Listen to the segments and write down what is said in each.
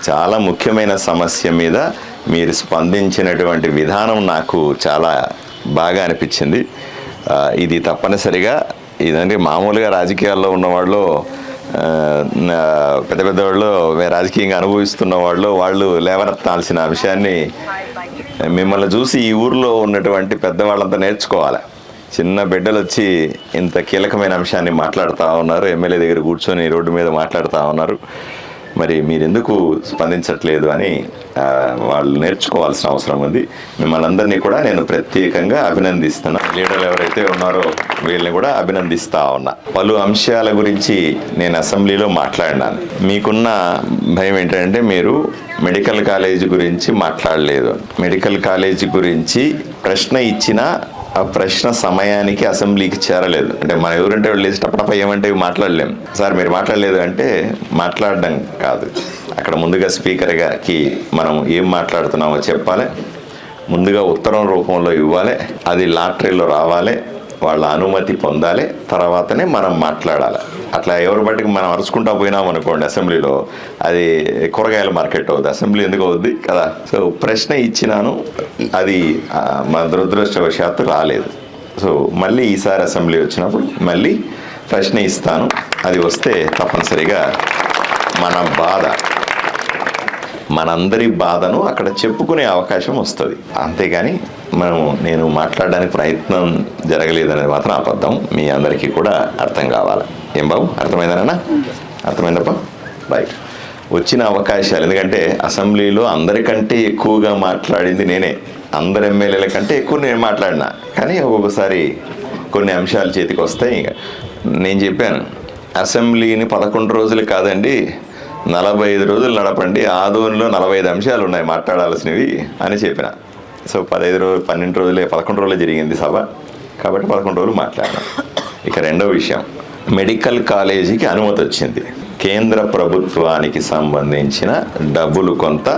చాలా ముఖ్యమైన సమస్య మీద మీరు స్పందించినటువంటి విధానం నాకు చాలా బాగా అనిపించింది. ఇది తప్పనిసరిగా ఇదంటే మామూలుగా రాజకీయాల్లో ఉన్నవాళ్ళు పెద్ద పెద్దవాళ్ళు రాజకీయంగా అనుభవిస్తున్న వాళ్ళు లేవనెత్తాల్సిన విషయాన్ని మిమ్మల్ని చూసి ఈ ఊర్లో ఉన్నటువంటి పెద్దవాళ్ళంతా నేర్చుకోవాలి. చిన్న బిడ్డలు వచ్చి ఇంత కీలకమైన అంశాన్ని మాట్లాడుతూ ఉన్నారు, ఎమ్మెల్యే దగ్గర కూర్చొని రోడ్డు మీద మాట్లాడుతూ ఉన్నారు. మరి మీరెందుకు స్పందించట్లేదు అని వాళ్ళు నేర్చుకోవాల్సిన అవసరం ఉంది. మిమ్మల్ని అందరినీ కూడా నేను ప్రత్యేకంగా అభినందిస్తున్నా. లీడర్లు ఎవరైతే ఉన్నారో వీళ్ళని కూడా అభినందిస్తూ ఉన్నా. పలు అంశాల గురించి నేను అసెంబ్లీలో మాట్లాడినాను. మీకున్న భయం ఏంటంటే మీరు మెడికల్ కాలేజీ గురించి మాట్లాడలేదు. మెడికల్ కాలేజీ గురించి ప్రశ్న ఇచ్చినా ఆ ప్రశ్న సమయానికి అసెంబ్లీకి చేరలేదు. అంటే మన ఎవరంటే వాళ్ళు లేచి టపటప ఏమంటే మాట్లాడలేం. సార్ మీరు మాట్లాడలేదు అంటే మాట్లాడడం కాదు, అక్కడ ముందుగా స్పీకర్ గారికి మనం ఏం మాట్లాడుతున్నామో చెప్పాలి, ముందుగా ఉత్తరం రూపంలో ఇవ్వాలి, అది లాటరీలో రావాలి, వాళ్ళ అనుమతి పొందాలి, తర్వాతనే మనం మాట్లాడాలి. అట్లా ఎవరి బట్టికి మనం అరుచుకుంటా పోయినాం అనుకోండి అసెంబ్లీలో, అది కూరగాయల మార్కెట్ అవుతుంది, అసెంబ్లీ ఎందుకు అవుద్ది కదా. సో ప్రశ్న ఇచ్చినాను, అది మన దురదృష్టవశాత్తు రాలేదు. సో మళ్ళీ ఈసారి అసెంబ్లీ వచ్చినప్పుడు మళ్ళీ ప్రశ్న ఇస్తాను. అది వస్తే తప్పనిసరిగా మన బాధ, మనందరి బాధను అక్కడ చెప్పుకునే అవకాశం వస్తుంది. అంతేగాని నేను మాట్లాడడానికి ప్రయత్నం జరగలేదనేది మాత్రం అబద్ధం. మీ అందరికీ కూడా అర్థం కావాలి. ఏం బాబు, అర్థమైందనన్నా? అర్థమైందప్ప? రైట్. వచ్చిన అవకాశాలు, ఎందుకంటే అసెంబ్లీలో అందరికంటే ఎక్కువగా మాట్లాడింది నేనే, అందరు ఎమ్మెల్యేల కంటే ఎక్కువ నేను మాట్లాడినా. కానీ ఒక్కొక్కసారి కొన్ని అంశాలు చేతికి వస్తాయి. ఇంకా నేను చెప్పాను, అసెంబ్లీని 11 రోజులు కాదండి 45 రోజులు నడపండి, ఆదోనిలో 45 అంశాలు ఉన్నాయి మాట్లాడాల్సినవి అని చెప్పిన. సో 11 రోజులే జరిగింది సభ, కాబట్టి 11 రోజులు మాట్లాడినాం. ఇక రెండవ విషయం, మెడికల్ కాలేజీకి అనుమతి వచ్చింది. కేంద్ర ప్రభుత్వానికి సంబంధించిన డబ్బులు కొంత,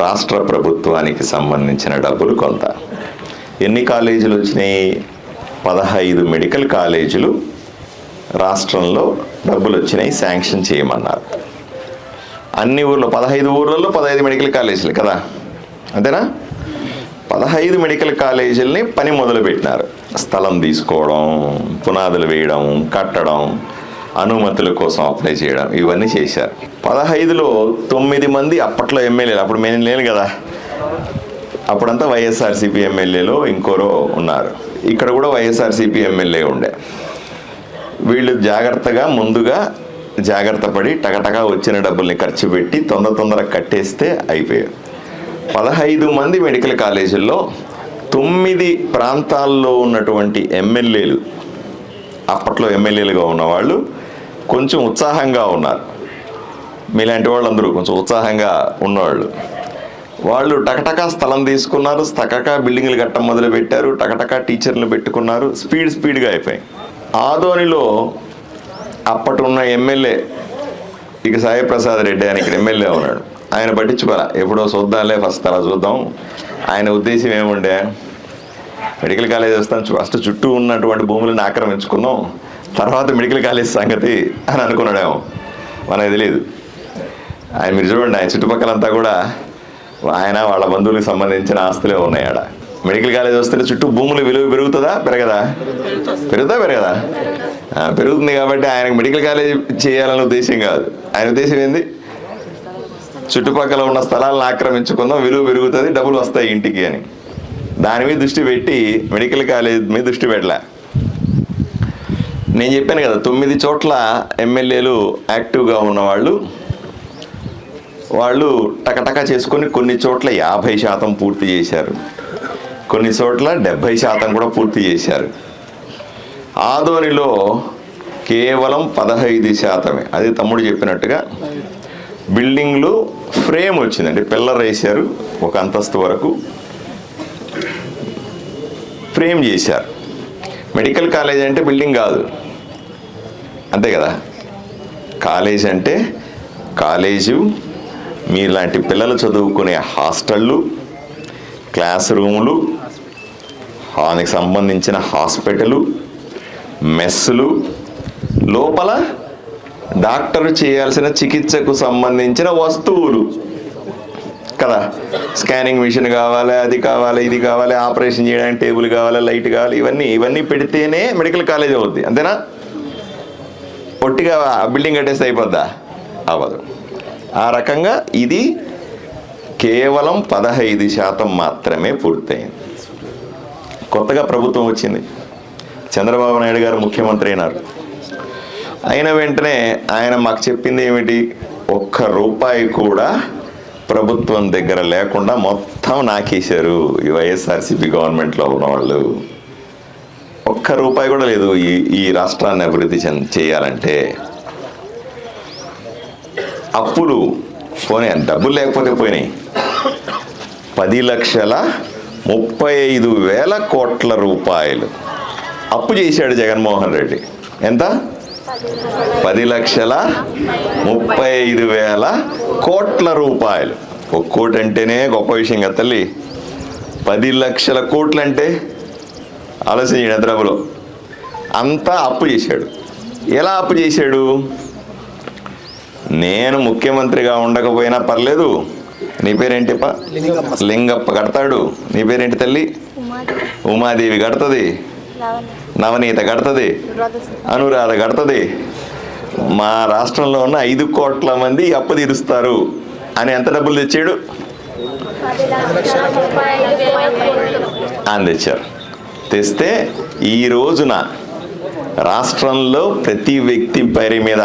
రాష్ట్ర ప్రభుత్వానికి సంబంధించిన డబ్బులు కొంత. ఎన్ని కాలేజీలు వచ్చినాయి? 15 మెడికల్ కాలేజీలు రాష్ట్రంలో డబ్బులు వచ్చినాయి, శాంక్షన్ చేయమన్నారు. అన్ని ఊర్లో 15 ఊర్లలో 15 మెడికల్ కాలేజీలు కదా, అంతేనా? 15 మెడికల్ కాలేజీలని పని మొదలుపెట్టినారు. స్థలం తీసుకోవడం, పునాదులు వేయడం, కట్టడం, అనుమతుల కోసం అప్లై చేయడం, ఇవన్నీ చేశారు. 15లో 9 మంది అప్పట్లో ఎమ్మెల్యేలు, అప్పుడు మేము లేను కదా, అప్పుడంతా వైఎస్ఆర్సీపీ ఎమ్మెల్యేలో ఇంకోరో ఉన్నారు. ఇక్కడ కూడా వైఎస్ఆర్సీపీ ఎమ్మెల్యే ఉండే. వీళ్ళు ముందుగా జాగ్రత్త పడి టకటగా వచ్చిన డబ్బుల్ని ఖర్చు పెట్టి తొందరగా కట్టేస్తే అయిపోయారు. 15 మంది మెడికల్ కాలేజీల్లో 9 ప్రాంతాల్లో ఉన్నటువంటి ఎమ్మెల్యేలు, అప్పట్లో ఎమ్మెల్యేలుగా ఉన్నవాళ్ళు కొంచెం ఉత్సాహంగా ఉన్నారు. మీలాంటి వాళ్ళందరూ కొంచెం ఉత్సాహంగా ఉన్నవాళ్ళు. వాళ్ళు టకటకా స్థలం తీసుకున్నారు, టకటకా బిల్డింగ్లు కట్టడం మొదలుపెట్టారు, టకటకా టీచర్లు పెట్టుకున్నారు, స్పీడ్గా అయిపోయాయి. ఆదోనిలో అప్పటి ఉన్న ఎమ్మెల్యే ఇక సాయి ప్రసాద్ రెడ్డి అని ఇక్కడ ఎమ్మెల్యే ఉన్నాడు. ఆయన పట్టించుకోరా, ఎప్పుడో చూద్దాంలే, ఫస్ట్ అలా చూద్దాం. ఆయన ఉద్దేశం ఏముండే, మెడికల్ కాలేజ్ వస్తాను, ఫస్ట్ చుట్టూ ఉన్నటువంటి భూములను ఆక్రమించుకుందాం, తర్వాత మెడికల్ కాలేజ్ సంగతి అని అనుకున్నాడేమో, మనకు తెలియదు. మీరు చూడండి, ఆయన చుట్టుపక్కలంతా కూడా ఆయన వాళ్ళ బంధువులకు సంబంధించిన ఆస్తులే ఉన్నాయి. ఆడ మెడికల్ కాలేజ్ వస్తే చుట్టూ భూముల విలువ పెరుగుతుందా పెరగదా? పెరగదా? పెరుగుతుంది. కాబట్టి ఆయనకు మెడికల్ కాలేజ్ చేయాలనే ఉద్దేశం కాదు. ఆయన ఉద్దేశం ఏంది, చుట్టుపక్కల ఉన్న స్థలాలను ఆక్రమించుకుందాం, విలువ పెరుగుతుంది, డబ్బులు వస్తాయి ఇంటికి అని. దాని మీద దృష్టి పెట్టి మెడికల్ కాలేజ్ మీద దృష్టి పెట్టలే. నేను చెప్పాను కదా, 9 చోట్ల ఎమ్మెల్యేలు యాక్టివ్గా ఉన్నవాళ్ళు, వాళ్ళు టకటకా చేసుకొని కొన్ని చోట్ల 50% పూర్తి చేశారు, కొన్ని చోట్ల 70% కూడా పూర్తి చేశారు. ఆదోనిలో కేవలం 15%. అది తమ్ముడు చెప్పినట్టుగా బిల్డింగ్లు ఫ్రేమ్ వచ్చిందండి, పిల్లర్ వేశారు, ఒక అంతస్తు వరకు ఫ్రేమ్ చేశారు. మెడికల్ కాలేజ్ అంటే బిల్డింగ్ కాదు, అంతే కదా. కాలేజ్ అంటే కాలేజు, మీలాంటి పిల్లలు చదువుకునే హాస్టళ్ళు, క్లాస్ రూములు, దానికి సంబంధించిన హాస్పిటలు, మెస్సులు, లోపల డాక్టర్ చేయాల్సిన చికిత్సకు సంబంధించిన వస్తువులు కదా, స్కానింగ్ మిషన్ కావాలి, అది కావాలి, ఇది కావాలి, ఆపరేషన్ చేయడానికి టేబుల్ కావాలి, లైట్ కావాలి, ఇవన్నీ పెడితేనే మెడికల్ కాలేజ్ అవుద్ది. అంతేనా? పొట్టిగా బిల్డింగ్ కట్టేస్తే అయిపోద్దా? అవ్వదు. ఆ రకంగా ఇది కేవలం 15% మాత్రమే పూర్తయింది. కొత్తగా ప్రభుత్వం వచ్చింది, చంద్రబాబు నాయుడు గారు ముఖ్యమంత్రి అయినారు. అయిన వెంటనే ఆయన మాకు చెప్పింది ఏమిటి? ఒక్క రూపాయి కూడా ప్రభుత్వం దగ్గర లేకుండా మొత్తం నాకేశారు ఈ వైఎస్ఆర్సీపీ గవర్నమెంట్లో ఉన్నవాళ్ళు. ఒక్క రూపాయి కూడా లేదు ఈ రాష్ట్రాన్ని అభివృద్ధి చేయాలంటే. అప్పులు పోయినాయి, డబ్బులు లేకపోతే పోయినాయి. 10,35,000 కోట్ల రూపాయలు అప్పు చేశాడు జగన్మోహన్ రెడ్డి. ఎంత? 10,35,000 కోట్ల రూపాయలు. ఒక్కోటి అంటేనే గొప్ప విషయం కదా తల్లి. 10 లక్షల కోట్లు అంటే ఆలోచన చేయడం డబ్బులో అంతా అప్పు చేశాడు. ఎలా అప్పు చేశాడు? నేను ముఖ్యమంత్రిగా ఉండకపోయినా పర్లేదు, నీ పేరేంటిప్ప? లింగప్ప కడతాడు. నీ పేరేంటి తల్లి? ఉమాదేవి కడుతుంది, నవనీత కడుతుంది, అనురాధ కడుతుంది. మా రాష్ట్రంలో ఉన్న 5 కోట్ల మంది అప్పు తీరుస్తారు అని ఎంత డబ్బులు తెచ్చాడు? అని తెచ్చారు. తెస్తే ఈ రోజున రాష్ట్రంలో ప్రతి వ్యక్తి పేరు మీద,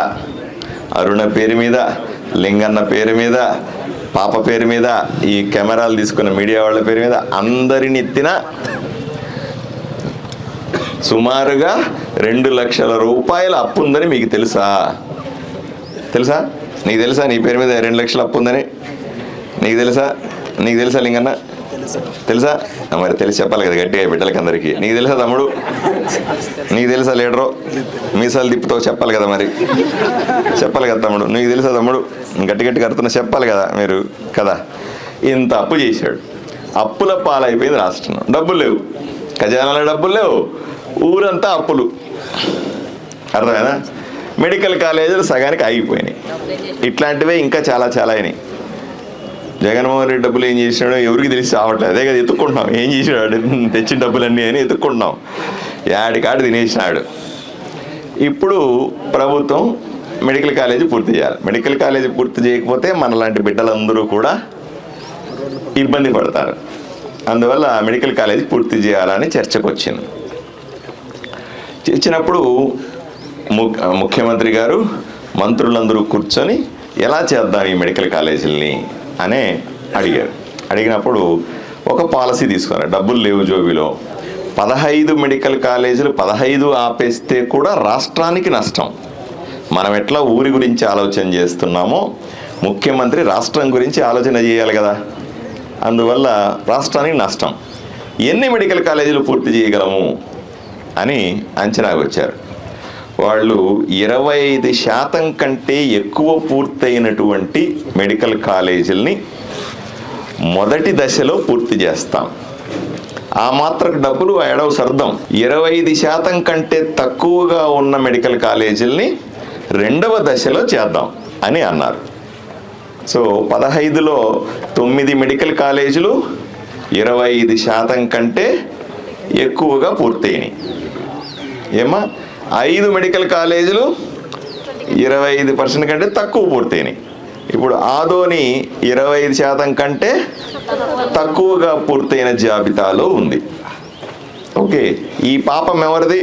అరుణ పేరు మీద, లింగన్న పేరు మీద, పాప పేరు మీద, ఈ కెమెరాలు తీసుకున్న మీడియా వాళ్ళ పేరు మీద అందరిని ఎత్తిన సుమారుగా 2 లక్షల రూపాయల అప్పు ఉందని మీకు తెలుసా? నీకు తెలుసా? నీ పేరు మీద 2 లక్షల అప్పు ఉందని నీకు తెలుసా? లింగన్న తెలుసా? మరి తెలిసి చెప్పాలి కదా గట్టిగా బిడ్డలకి అందరికీ. నీకు తెలుసా తమ్ముడు? నీకు తెలుసా లీడరు? మీసాలు తిప్పుతో చెప్పాలి కదా, మరి చెప్పాలి కదా తమ్ముడు. నీకు తెలుసా తమ్ముడు? గట్టి కడుతున్నా చెప్పాలి కదా మీరు కదా. ఇంత అప్పు చేశాడు. అప్పుల పాలైపోయింది రాష్ట్రం. డబ్బులు లేవు, ఖజానాలో డబ్బులు లేవు, ఊరంతా అప్పులు. అర్థమైనా? మెడికల్ కాలేజీలు సగానికి ఆగిపోయినాయి. ఇట్లాంటివే ఇంకా చాలా అయినాయి. జగన్మోహన్ రెడ్డి డబ్బులు ఏం చేసినాడో ఎవరికి తెలిసి రావట్లేదు. అదే కదా ఎత్తుక్కుంటున్నాం, ఏం చేసినాడు తెచ్చిన డబ్బులన్నీ అని ఎత్తుక్కుంటున్నాం. యాడికాడు తినేసినాడు. ఇప్పుడు ప్రభుత్వం మెడికల్ కాలేజీ పూర్తి చేయాలి. మెడికల్ కాలేజీ పూర్తి చేయకపోతే మనలాంటి బిడ్డలందరూ కూడా ఇబ్బంది పడతారు. అందువల్ల మెడికల్ కాలేజీ పూర్తి చేయాలని చర్చకు వచ్చింది. ఇచ్చినప్పుడు ముఖ్యమంత్రి గారు మంత్రులందరూ కూర్చొని ఎలా చేద్దాం ఈ మెడికల్ కాలేజీలని అనే అడిగారు. అడిగినప్పుడు ఒక పాలసీ తీసుకున్నారు. డబ్బులు లేవు జోబిలో. 15 మెడికల్ కాలేజీలు 15 ఆపేస్తే కూడా రాష్ట్రానికి నష్టం. మనం ఎట్లా ఊరి గురించి ఆలోచన చేస్తున్నామో ముఖ్యమంత్రి రాష్ట్రం గురించి ఆలోచన చేయాలి కదా. అందువల్ల రాష్ట్రానికి నష్టం. ఎన్ని మెడికల్ కాలేజీలు పూర్తి చేయగలము అని అంచనాకు వచ్చారు. వాళ్ళు 25% కంటే ఎక్కువ పూర్తయినటువంటి మెడికల్ కాలేజీలని మొదటి దశలో పూర్తి చేస్తాం. ఆ మాత్రకు డబ్బులు ఏడవ సర్దం. 25% కంటే తక్కువగా ఉన్న మెడికల్ కాలేజీలని రెండవ దశలో చేద్దాం అని అన్నారు. సో 15లో 9 మెడికల్ కాలేజీలు 25% కంటే ఎక్కువగా పూర్తయినాయి. ఏమా 5 మెడికల్ కాలేజీలు 25% కంటే తక్కువ పూర్తయినాయి. ఇప్పుడు ఆదోని 25% కంటే తక్కువగా పూర్తయిన జాబితాలో ఉంది. ఓకే, ఈ పాపం ఎవరిది?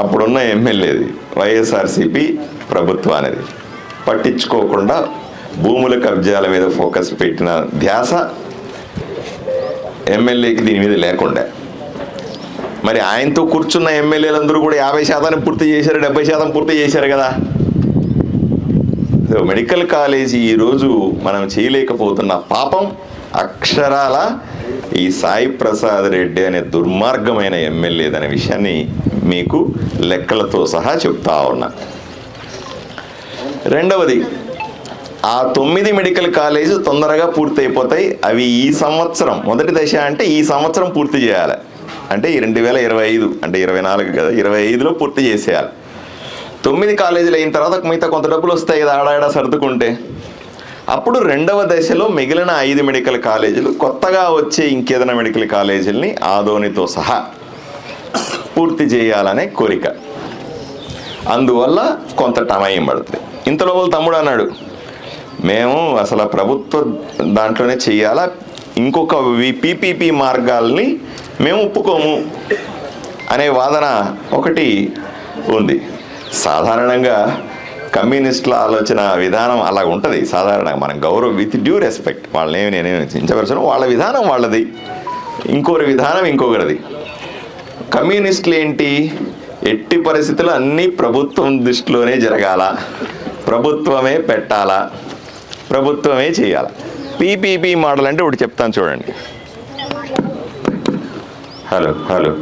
అప్పుడున్న ఎమ్మెల్యేది, వైఎస్ఆర్సీపీ ప్రభుత్వానిది. పట్టించుకోకుండా భూముల కబ్జాల మీద ఫోకస్ పెట్టిన ధ్యాస ఎమ్మెల్యేకి దీని మీద లేకుండా. మరి ఆయనతో కూర్చున్న ఎమ్మెల్యేలందరూ కూడా 50% పూర్తి చేశారు, 70% పూర్తి చేశారు కదా. సో మెడికల్ కాలేజీ ఈరోజు మనం చేయలేకపోతున్న పాపం అక్షరాల ఈ సాయి ప్రసాద్ రెడ్డి అనే దుర్మార్గమైన ఎమ్మెల్యేదనే విషయాన్ని మీకు లెక్కలతో సహా చెప్తా ఉన్నా. రెండవది, ఆ 9 మెడికల్ కాలేజీ తొందరగా పూర్తి అయిపోతాయి. అవి ఈ సంవత్సరం మొదటి దశ అంటే ఈ సంవత్సరం పూర్తి చేయాలి. అంటే ఈ 2025 అంటే 24 కదా, 25లో పూర్తి చేసేయాలి. 9 కాలేజీలు అయిన తర్వాత మిగతా కొంత డబ్బులు వస్తాయి కదా ఆడాడ సర్దుకుంటే. అప్పుడు రెండవ దశలో మిగిలిన 5 మెడికల్ కాలేజీలు, కొత్తగా వచ్చే ఇంకేదైనా మెడికల్ కాలేజీలని ఆదోనితో సహా పూర్తి చేయాలనే కోరిక. అందువల్ల కొంత టైం పడుతుంది. ఇంతలో తమ్ముడు అన్నాడు, మేము అసలు ప్రభుత్వ దాంట్లోనే చెయ్యాలా, ఇంకొక పీపీపీ మార్గాల్ని మేము ఒప్పుకోము అనే వాదన ఒకటి ఉంది. సాధారణంగా కమ్యూనిస్టుల ఆలోచన విధానం అలా ఉంటుంది. సాధారణంగా మనం విత్ డ్యూ రెస్పెక్ట్ వాళ్ళని నేనేమి చించవలసిన, వాళ్ళ విధానం వాళ్ళది, ఇంకొకరి విధానం ఇంకొకరిది. కమ్యూనిస్టులు ఏంటి, ఎట్టి పరిస్థితులు అన్నీ ప్రభుత్వం దృష్టిలోనే జరగాల, ప్రభుత్వమే పెట్టాలా, ప్రభుత్వమే చేయాలి. పీపీపీ మోడల్ అంటే ఒకటి చెప్తాను చూడండి. హలో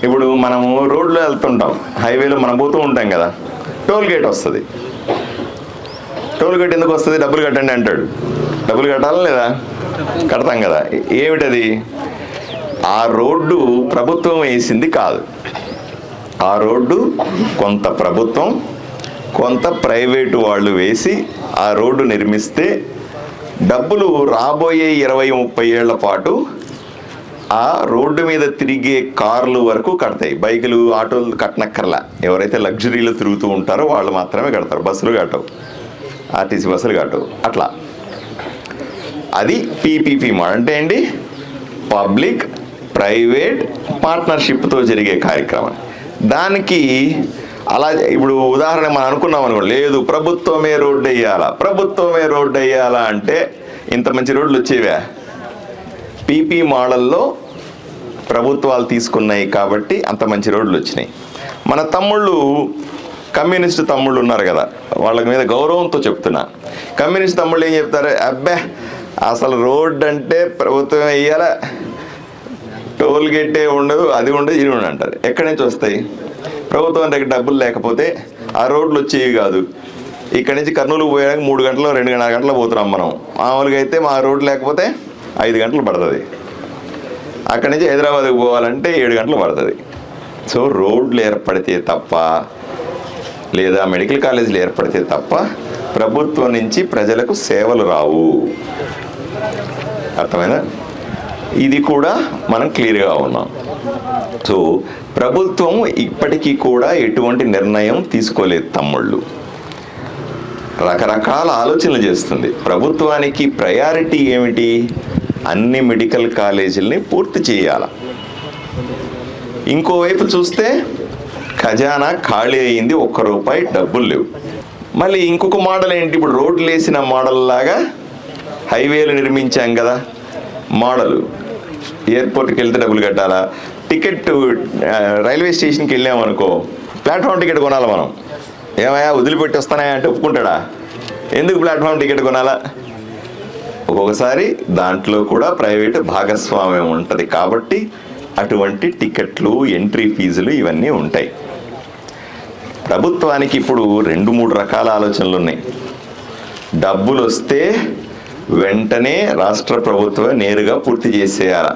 ఇప్పుడు మనము రోడ్లో వెళ్తుంటాం, హైవేలో మనం పోతూ ఉంటాం కదా, టోల్ గేట్ వస్తుంది. టోల్ గేట్ ఎందుకు వస్తుంది? డబ్బులు కట్టండి అంటాడు. డబ్బులు కట్టాలా లేదా? కడతాం కదా. ఏమిటది? ఆ రోడ్డు ప్రభుత్వం వేసింది కాదు. ఆ రోడ్డు కొంత ప్రభుత్వం, కొంత ప్రైవేటు వాళ్ళు వేసి ఆ రోడ్డు నిర్మిస్తే డబ్బులు రాబోయే 20-30 ఏళ్ల పాటు ఆ రోడ్డు మీద తిరిగే కార్లు వరకు కడతాయి. బైకులు, ఆటోలు కట్టనక్కర్లా. ఎవరైతే లగ్జరీలో తిరుగుతూ ఉంటారో వాళ్ళు మాత్రమే కడతారు. బస్సులు కట్టవు, ఆర్టీసీ బస్సులు కట్టవు. అట్లా అది పీపీపీ మోడల్. అంటే ఏంటి? పబ్లిక్ ప్రైవేట్ పార్ట్నర్షిప్తో జరిగే కార్యక్రమం. దానికి అలా ఇప్పుడు ఉదాహరణ మనం అనుకున్నాం అనుకోండి, లేదు ప్రభుత్వమే రోడ్డు వేయాలా, ప్రభుత్వమే రోడ్డు వేయాలా అంటే ఇంత మంచి రోడ్లు వచ్చేవా? పీపీ మోడల్లో ప్రభుత్వాలు తీసుకున్నాయి కాబట్టి అంత మంచి రోడ్లు వచ్చినాయి. మన తమ్ముళ్ళు, కమ్యూనిస్ట్ తమ్ముళ్ళు ఉన్నారు కదా, వాళ్ళ మీద గౌరవంతో చెప్తున్నా. కమ్యూనిస్ట్ తమ్ముళ్ళు ఏం చెప్తారు? అబ్బే అసలు రోడ్డు అంటే ప్రభుత్వం వేయాలా, టోల్ గేటే ఉండదు, అది ఉండదు, ఇది ఉండదు అంటారు. ఎక్కడి నుంచి వస్తాయి? ప్రభుత్వం దగ్గర డబ్బులు లేకపోతే ఆ రోడ్లు వచ్చేవి కాదు. ఇక్కడి నుంచి కర్నూలు పోయడానికి 3 గంటలు 2.5 గంటలు పోతున్నాం మనం. మామూలుగా అయితే మా రోడ్డు లేకపోతే 5 గంటలు పడుతుంది. అక్కడి నుంచి హైదరాబాద్కి పోవాలంటే 7 గంటలు పడుతుంది. సో రోడ్లు ఏర్పడితే తప్ప, లేదా మెడికల్ కాలేజీలు ఏర్పడితే తప్ప ప్రభుత్వం నుంచి ప్రజలకు సేవలు రావు. అర్థమైనా? ఇది కూడా మనం క్లియర్గా ఉన్నాం. సో ప్రభుత్వం ఇప్పటికీ కూడా ఎటువంటి నిర్ణయం తీసుకోలేదు తమ్ముళ్ళు. రకరకాల ఆలోచనలు చేస్తుంది. ప్రభుత్వానికి ప్రయారిటీ ఏమిటి? అన్ని మెడికల్ కాలేజీలని పూర్తి చేయాల. ఇంకోవైపు చూస్తే ఖజానా ఖాళీ అయింది, ₹1 డబ్బులు లేవు. మళ్ళీ ఇంకొక మోడల్ ఏంటి? ఇప్పుడు రోడ్లు వేసిన మోడల్ లాగా హైవేలు నిర్మించాం కదా మోడలు. ఎయిర్పోర్ట్కి వెళ్తే డబ్బులు కట్టాలా, టికెట్ రైల్వే స్టేషన్కి వెళ్ళామనుకో ప్లాట్ఫామ్ టికెట్ కొనాలి మనం. ఏమయ్యా వదిలిపెట్టి వస్తానా అంటే ఒప్పుకుంటాడా? ఎందుకు ప్లాట్ఫామ్ టికెట్ కొనాలా? ఒక్కొక్కసారి దాంట్లో కూడా ప్రైవేటు భాగస్వామ్యం ఉంటుంది కాబట్టి అటువంటి టికెట్లు, ఎంట్రీ ఫీజులు ఇవన్నీ ఉంటాయి. ప్రభుత్వానికి ఇప్పుడు 2-3 రకాల ఆలోచనలు ఉన్నాయి. డబ్బులు వస్తే వెంటనే రాష్ట్ర ప్రభుత్వం నేరుగా పూర్తి చేసేయాల.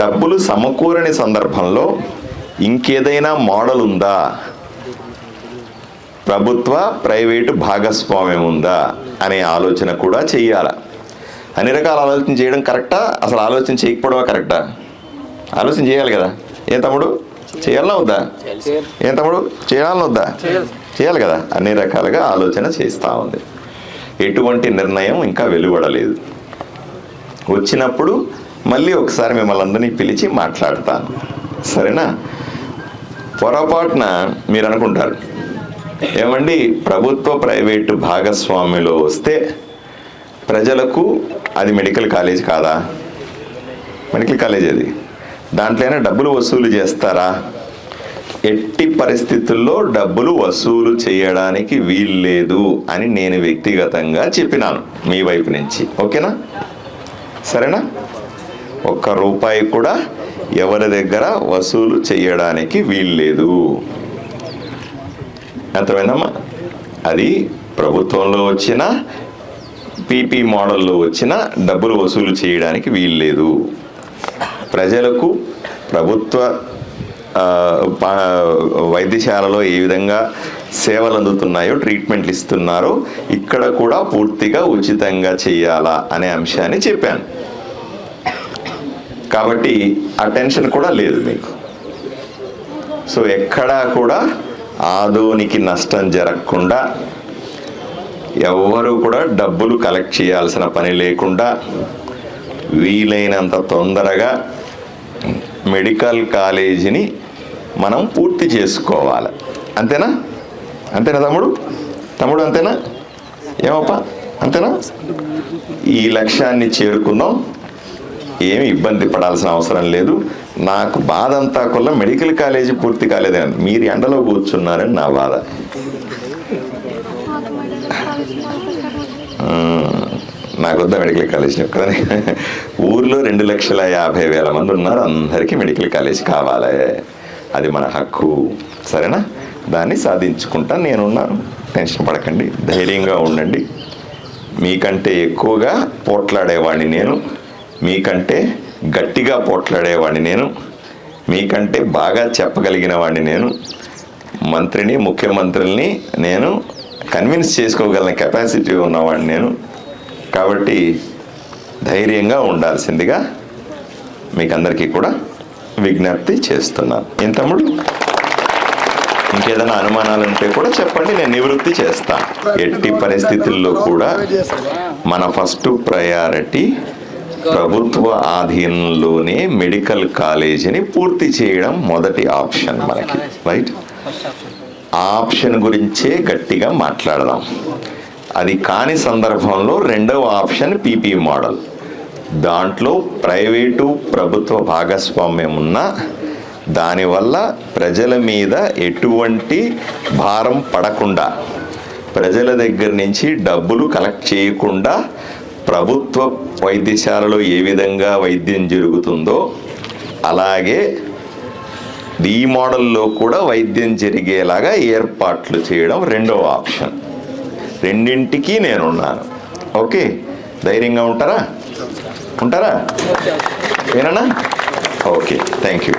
డబ్బులు సమకూరని సందర్భంలో ఇంకేదైనా మోడల్ ఉందా, ప్రభుత్వ ప్రైవేటు భాగస్వామ్యం ఉందా అనే ఆలోచన కూడా చెయ్యాల. అన్ని రకాల ఆలోచన చేయడం కరెక్టా, అసలు ఆలోచన చేయకపోవడమా కరెక్టా? ఆలోచన చేయాలి కదా. ఏం తమ్ముడు, చేయాలన్నా వద్దా? ఏం తమ్ముడు, చేయాలన్నా వద్దా? చేయాలి కదా. అన్ని రకాలుగా ఆలోచన చేస్తూ ఉంది. ఎటువంటి నిర్ణయం ఇంకా వెలువడలేదు. వచ్చినప్పుడు మళ్ళీ ఒకసారి మిమ్మల్ని అందరినీ పిలిచి మాట్లాడతాను, సరేనా? పొరపాటున మీరు అనుకుంటారు, ఏమండి ప్రభుత్వ ప్రైవేటు భాగస్వామ్యంలో వస్తే ప్రజలకు అది మెడికల్ కాలేజ్ కాదా? మెడికల్ కాలేజ్ అది, దాంట్లోనే డబ్బులు వసూలు చేస్తారా? ఎట్టి పరిస్థితుల్లో డబ్బులు వసూలు చేయడానికి వీల్లేదు అని నేను వ్యక్తిగతంగా చెప్పినాను మీ వైపు నుంచి. ఓకేనా? సరేనా? ₹1 కూడా ఎవరి దగ్గర వసూలు చేయడానికి వీల్లేదు. అర్థమైందమ్మా? అది ప్రభుత్వంలో వచ్చిన పీపీ మోడల్లో వచ్చిన డబ్బులు వసూలు చేయడానికి వీల్లేదు. ప్రజలకు ప్రభుత్వ వైద్యశాలలో ఏ విధంగా సేవలు అందుతున్నాయో, ట్రీట్మెంట్లు ఇస్తున్నారో ఇక్కడ కూడా పూర్తిగా ఉచితంగా చేయాలా అనే అంశాన్ని చెప్పాను. కాబట్టి ఆ టెన్షన్ కూడా లేదు మీకు. సో ఎక్కడా కూడా ఆదోనికి నష్టం జరగకుండా, ఎవ్వరూ కూడా డబ్బులు కలెక్ట్ చేయాల్సిన పని లేకుండా వీలైనంత తొందరగా మెడికల్ కాలేజీని మనం పూర్తి చేసుకోవాలి. అంతేనా? అంతేనా తమ్ముడు అంతేనా? ఏమప్పా అంతేనా? ఈ లక్ష్యాన్ని చేరుకుందాం. ఏమి ఇబ్బంది పడాల్సిన అవసరం లేదు. నాకు బాధ అంతా కొల్ల మెడికల్ కాలేజీ పూర్తి కాలేదని, మీరు ఎండలో కూర్చున్నారని నా బాధ. నాకు వద్దా మెడికల్ కాలేజ్ ఒక్కదని? ఊర్లో 2,50,000 మంది ఉన్నారు, అందరికీ మెడికల్ కాలేజ్ కావాలి. అది మన హక్కు. సరేనా? దాన్ని సాధించుకుంటా నేనున్నాను. టెన్షన్ పడకండి, ధైర్యంగా ఉండండి. మీకంటే ఎక్కువగా పోట్లాడేవాడిని నేను, మీకంటే గట్టిగా పోట్లాడేవాడిని నేను, మీకంటే బాగా చెప్పగలిగిన వాడిని నేను. మంత్రిని, ముఖ్యమంత్రుల్ని నేను కన్విన్స్ చేసుకోగలిగిన కెపాసిటీ ఉన్నవాడిని నేను. కాబట్టి ధైర్యంగా ఉండాల్సిందిగా మీకు అందరికీ కూడా విజ్ఞప్తి చేస్తున్నాను. ఏం తమ్ముడు, ఇంకేదైనా అనుమానాలు ఉంటే కూడా చెప్పండి, నేను నివృత్తి చేస్తాను. ఎట్టి పరిస్థితుల్లో కూడా మన ఫస్ట్ ప్రయారిటీ ప్రభుత్వ ఆధీనంలోనే మెడికల్ కాలేజీని పూర్తి చేయడం మొదటి ఆప్షన్ మనకి. రైట్? ఆ ఆప్షన్ గురించే గట్టిగా మాట్లాడదాం. అది కాని సందర్భంలో రెండవ ఆప్షన్ పీపీ మోడల్. దాంట్లో ప్రైవేటు ప్రభుత్వ భాగస్వామ్యం ఉన్న, దానివల్ల ప్రజల మీద ఎటువంటి భారం పడకుండా, ప్రజల దగ్గర నుంచి డబ్బులు కలెక్ట్ చేయకుండా ప్రభుత్వ వైద్యశాలలో ఏ విధంగా వైద్యం జరుగుతుందో అలాగే ఈ మోడల్లో కూడా వైద్యం జరిగేలాగా ఏర్పాట్లు చేయడం రెండవ ఆప్షన్. రెండింటికి నేనున్నాను. ఓకే, ధైర్యంగా ఉంటారా? ఏనా? Okay, thank you.